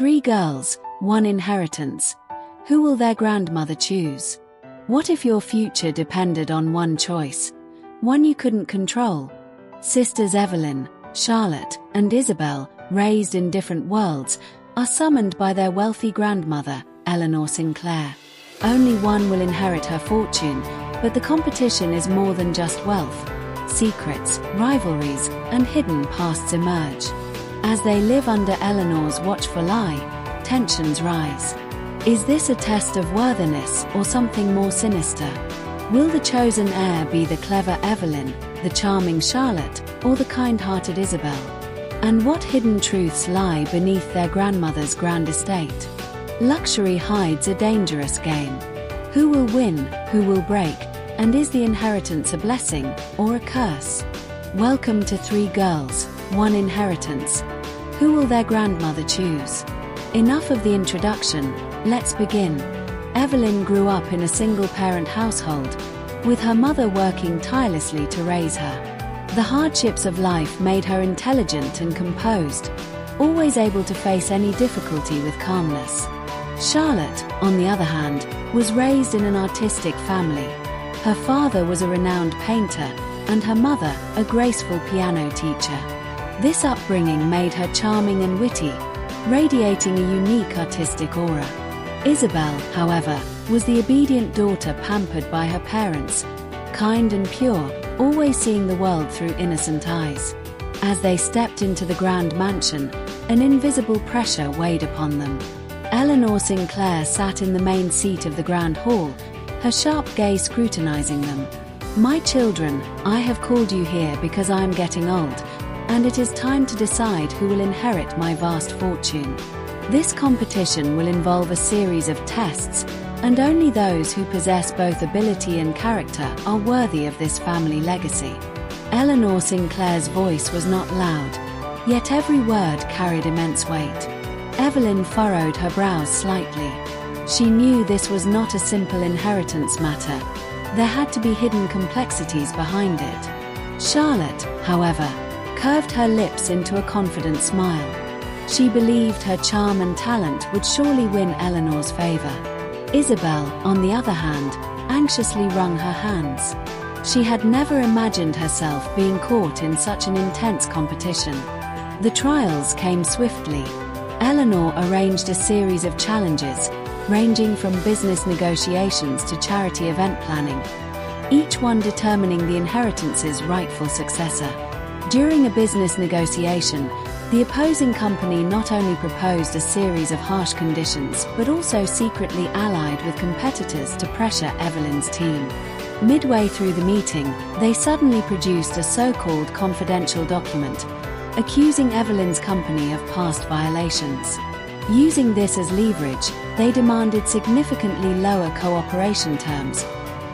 Three girls, one inheritance. Who will their grandmother choose? What if your future depended on one choice? One you couldn't control? Sisters Evelyn, Charlotte, and Isabelle, raised in different worlds, are summoned by their wealthy grandmother, Eleanor Sinclair. Only one will inherit her fortune, but the competition is more than just wealth. Secrets, rivalries, and hidden pasts emerge. As they live under Eleanor's watchful eye, tensions rise. Is this a test of worthiness or something more sinister? Will the chosen heir be the clever Evelyn, the charming Charlotte, or the kind-hearted Isabelle? And what hidden truths lie beneath their grandmother's grand estate? Luxury hides a dangerous game. Who will win, who will break, and is the inheritance a blessing or a curse? Welcome to Three Girls, One Inheritance. Who will their grandmother choose? Enough of the introduction, let's begin. Evelyn grew up in a single-parent household, with her mother working tirelessly to raise her. The hardships of life made her intelligent and composed, always able to face any difficulty with calmness. Charlotte, on the other hand, was raised in an artistic family. Her father was a renowned painter, and her mother, a graceful piano teacher. This upbringing made her charming and witty, radiating a unique artistic aura. Isabelle, however, was the obedient daughter pampered by her parents, kind and pure, always seeing the world through innocent eyes. As they stepped into the grand mansion, an invisible pressure weighed upon them. Eleanor Sinclair sat in the main seat of the grand hall, her sharp gaze scrutinizing them. "My children, I have called you here because I am getting old, and it is time to decide who will inherit my vast fortune. This competition will involve a series of tests, and only those who possess both ability and character are worthy of this family legacy." Eleanor Sinclair's voice was not loud, yet every word carried immense weight. Evelyn furrowed her brows slightly. She knew this was not a simple inheritance matter. There had to be hidden complexities behind it. Charlotte, however, curved her lips into a confident smile. She believed her charm and talent would surely win Eleanor's favor. Isabelle, on the other hand, anxiously wrung her hands. She had never imagined herself being caught in such an intense competition. The trials came swiftly. Eleanor arranged a series of challenges, ranging from business negotiations to charity event planning, each one determining the inheritance's rightful successor. During a business negotiation, the opposing company not only proposed a series of harsh conditions but also secretly allied with competitors to pressure Evelyn's team. Midway through the meeting, they suddenly produced a so-called confidential document, accusing Evelyn's company of past violations. Using this as leverage, they demanded significantly lower cooperation terms,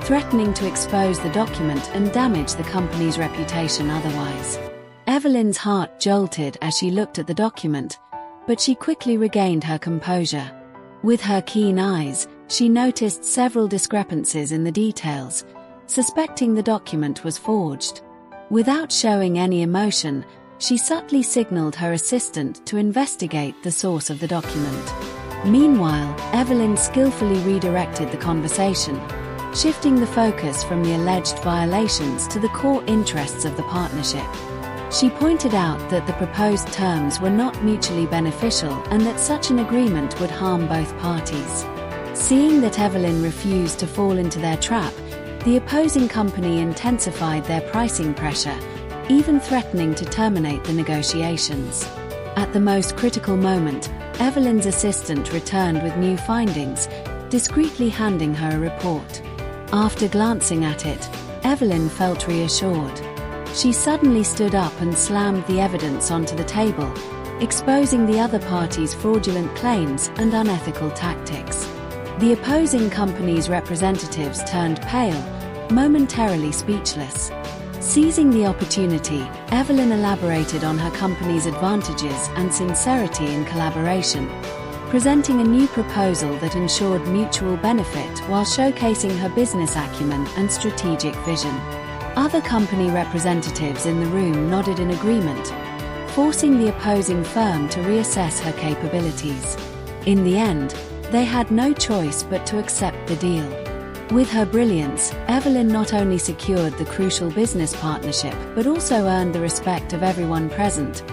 threatening to expose the document and damage the company's reputation otherwise. Evelyn's heart jolted as she looked at the document, but she quickly regained her composure. With her keen eyes, she noticed several discrepancies in the details, suspecting the document was forged. Without showing any emotion, she subtly signaled her assistant to investigate the source of the document. Meanwhile, Evelyn skillfully redirected the conversation, shifting the focus from the alleged violations to the core interests of the partnership. She pointed out that the proposed terms were not mutually beneficial and that such an agreement would harm both parties. Seeing that Evelyn refused to fall into their trap, the opposing company intensified their pricing pressure, even threatening to terminate the negotiations. At the most critical moment, Evelyn's assistant returned with new findings, discreetly handing her a report. After glancing at it, Evelyn felt reassured. She suddenly stood up and slammed the evidence onto the table, exposing the other party's fraudulent claims and unethical tactics. The opposing company's representatives turned pale, momentarily speechless. Seizing the opportunity, Evelyn elaborated on her company's advantages and sincerity in collaboration, presenting a new proposal that ensured mutual benefit while showcasing her business acumen and strategic vision. Other company representatives in the room nodded in agreement, forcing the opposing firm to reassess her capabilities. In the end, they had no choice but to accept the deal. With her brilliance, Evelyn not only secured the crucial business partnership but also earned the respect of everyone present,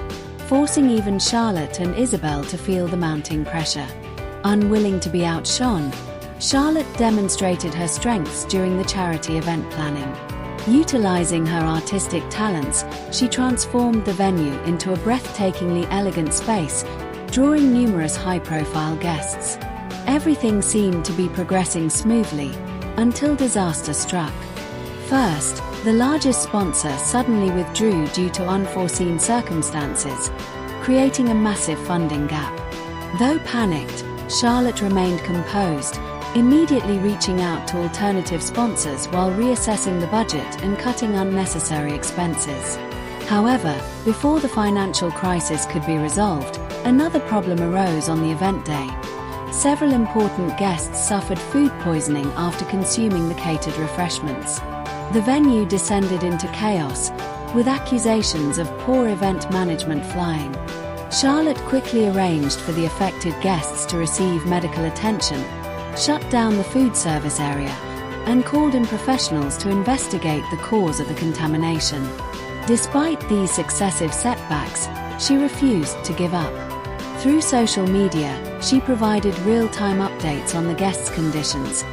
forcing even Charlotte and Isabelle to feel the mounting pressure. Unwilling to be outshone, Charlotte demonstrated her strengths during the charity event planning. Utilizing her artistic talents, she transformed the venue into a breathtakingly elegant space, drawing numerous high-profile guests. Everything seemed to be progressing smoothly, until disaster struck. First, the largest sponsor suddenly withdrew due to unforeseen circumstances, creating a massive funding gap. Though panicked, Charlotte remained composed, immediately reaching out to alternative sponsors while reassessing the budget and cutting unnecessary expenses. However, before the financial crisis could be resolved, another problem arose on the event day. Several important guests suffered food poisoning after consuming the catered refreshments. The venue descended into chaos, with accusations of poor event management flying. Charlotte quickly arranged for the affected guests to receive medical attention, shut down the food service area, and called in professionals to investigate the cause of the contamination. Despite these successive setbacks, she refused to give up. Through social media, she provided real-time updates on the guests' conditions,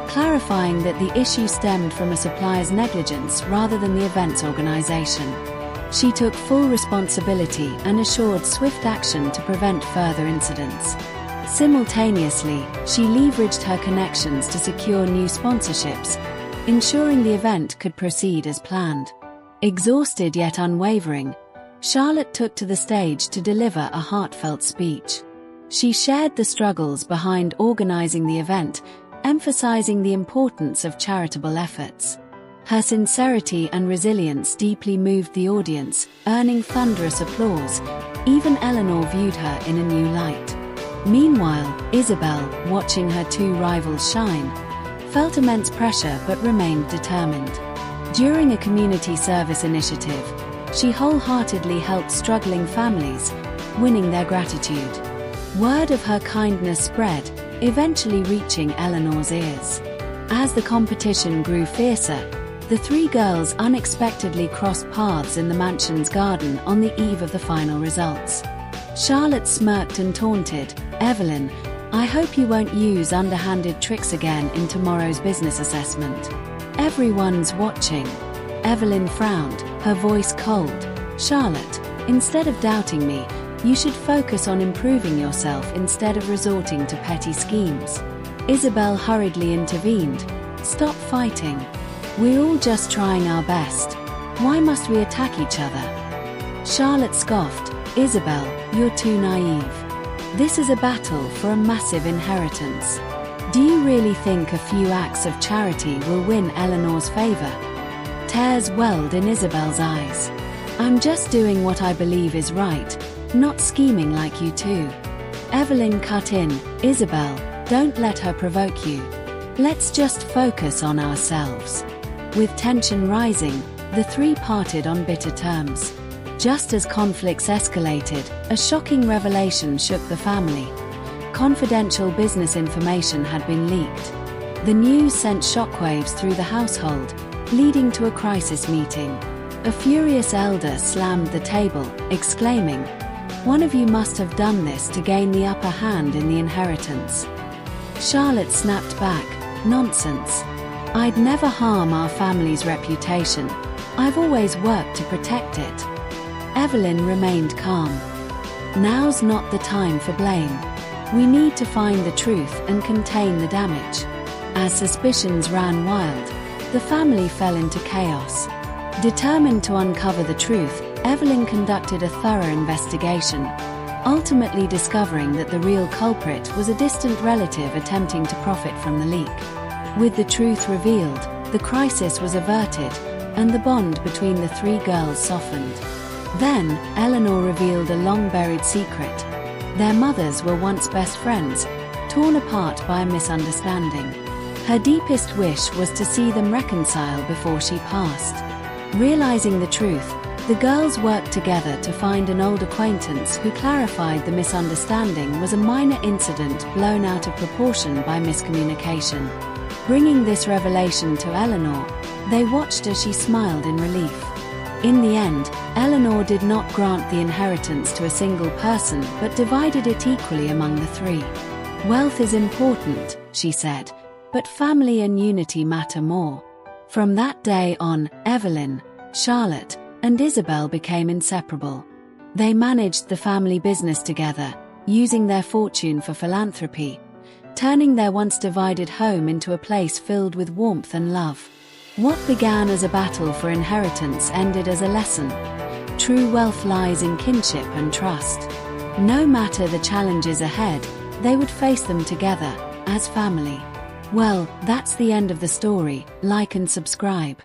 clarifying that the issue stemmed from a supplier's negligence rather than the event's organization. She took full responsibility and assured swift action to prevent further incidents. Simultaneously, she leveraged her connections to secure new sponsorships, ensuring the event could proceed as planned. Exhausted yet unwavering, Charlotte took to the stage to deliver a heartfelt speech. She shared the struggles behind organizing the event, emphasizing the importance of charitable efforts. Her sincerity and resilience deeply moved the audience, earning thunderous applause. Even Eleanor viewed her in a new light. Meanwhile, Isabelle, watching her two rivals shine, felt immense pressure but remained determined. During a community service initiative, she wholeheartedly helped struggling families, winning their gratitude. Word of her kindness spread, eventually reaching Eleanor's ears. As the competition grew fiercer, the three girls unexpectedly crossed paths in the mansion's garden on the eve of the final results. Charlotte smirked and taunted, "Evelyn, I hope you won't use underhanded tricks again in tomorrow's business assessment. Everyone's watching." Evelyn frowned, her voice cold. "Charlotte, instead of doubting me, you should focus on improving yourself instead of resorting to petty schemes." Isabelle hurriedly intervened. "Stop fighting. We're all just trying our best. Why must we attack each other?" Charlotte scoffed, "Isabelle, you're too naive. This is a battle for a massive inheritance. Do you really think a few acts of charity will win Eleanor's favor?" Tears welled in Isabelle's eyes. "I'm just doing what I believe is right, not scheming like you two." Evelyn cut in, "Isabelle, don't let her provoke you. Let's just focus on ourselves." With tension rising, the three parted on bitter terms. Just as conflicts escalated, a shocking revelation shook the family. Confidential business information had been leaked. The news sent shockwaves through the household, leading to a crisis meeting. A furious elder slammed the table, exclaiming, "One of you must have done this to gain the upper hand in the inheritance." Charlotte snapped back, "Nonsense. I'd never harm our family's reputation. I've always worked to protect it." Evelyn remained calm. "Now's not the time for blame. We need to find the truth and contain the damage." As suspicions ran wild, the family fell into chaos. Determined to uncover the truth, Evelyn conducted a thorough investigation, ultimately discovering that the real culprit was a distant relative attempting to profit from the leak. With the truth revealed, the crisis was averted, and the bond between the three girls softened. Then, Eleanor revealed a long-buried secret. Their mothers were once best friends, torn apart by a misunderstanding. Her deepest wish was to see them reconcile before she passed. Realizing the truth, The girls worked together to find an old acquaintance who clarified the misunderstanding was a minor incident blown out of proportion by miscommunication. Bringing this revelation to Eleanor, they watched as she smiled in relief. In the end, Eleanor did not grant the inheritance to a single person but divided it equally among the three. "Wealth is important," she said, "but family and unity matter more." From that day on, Evelyn, Charlotte, and Isabelle became inseparable. They managed the family business together, using their fortune for philanthropy, turning their once divided home into a place filled with warmth and love. What began as a battle for inheritance ended as a lesson. True wealth lies in kinship and trust. No matter the challenges ahead, they would face them together, as family. Well, that's the end of the story. Like and subscribe.